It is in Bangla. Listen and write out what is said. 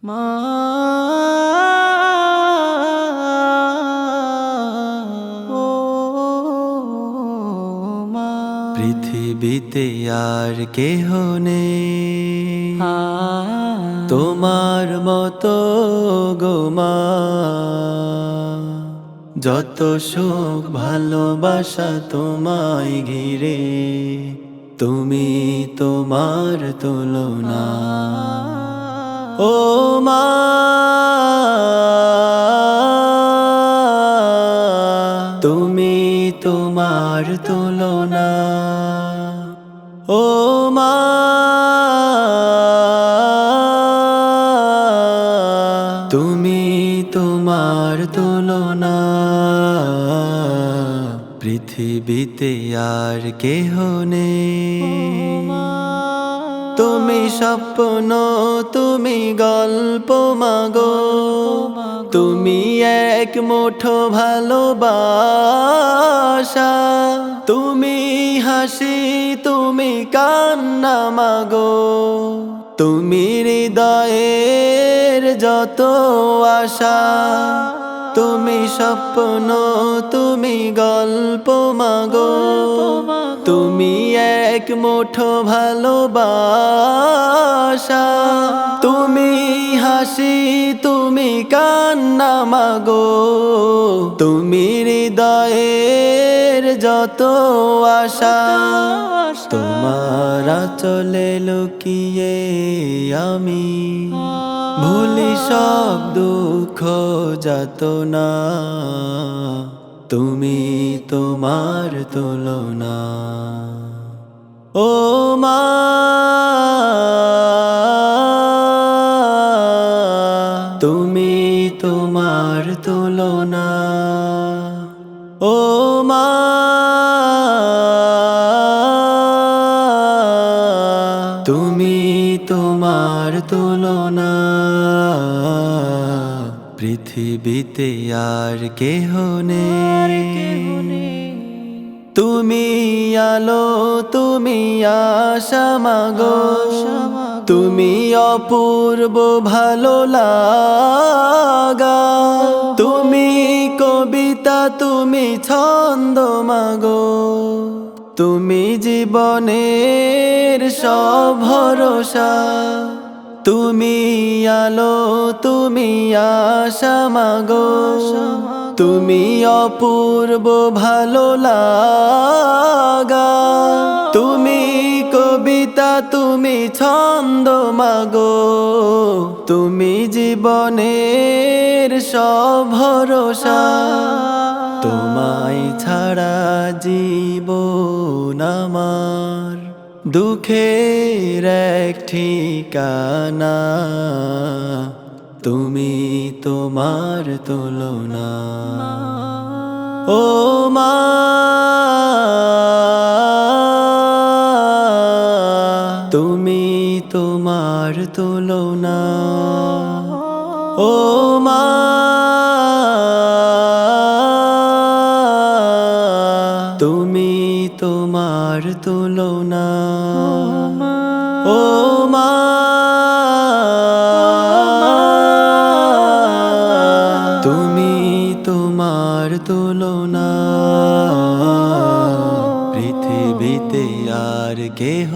মা ও মা, পৃথিবীতে আর কেহ নেই তোমার মতো গো মা। যত সুখ ভালোবাসা তোমায় ঘিরে, তুমি তোমার তুলনা। ও মা তুমি তোমার তুলনা। ও মা তুমি তোমার তুলনা। পৃথিবীতে আর কেহ নেই। তুমি স্বপ্ন, তুমি গল্প মাগো, তুমি এক মুঠো ভালোবাসা। তুমি হাসি, তুমি কান্না মাগো, তুমি হৃদয়ের যত আশা। তুমি স্বপ্ন, তুমি গল্প মাগো, তুমি এক মুঠো ভালোবাসা। তুমি হাসি, তুমি কান্না মাগো, তুমি হৃদয়ের যত আশা। তোমার আঁচলে লুকিয়ে আমি ভুলি সব দুঃখ যাতনা। তুমি তোমার তুলনা। ও মা তুমি তোমার তুলনা। ও মা তুমি তোমার তুলনা। পৃথিবীতে আর কেহ নেই। তুমি আলো, তুমি আশা মাগো, তুমি অপূর্ব ভালো লাগা। তুমি কবিতা, তুমি ছন্দ মাগো, তুমি জীবনের সব ভরসা। তুমি আলো, তুমি আশা মাগো, তুমি অপূর্ব ভালো লাগা। তুমি কবিতা, তুমি ছন্দ মাগো, তুমি জীবনের সব ভরসা। তোমায় ছাড়া জীবন আমার দুঃখের এক ঠিকানা। তুমি তোমার তুলনা। ও মা তুমি তোমার তুলনা। ও মা তুমি তোমার তুলনা। ও মা তুমি তোমার তুলনা। পৃথিবীতে আর কেহ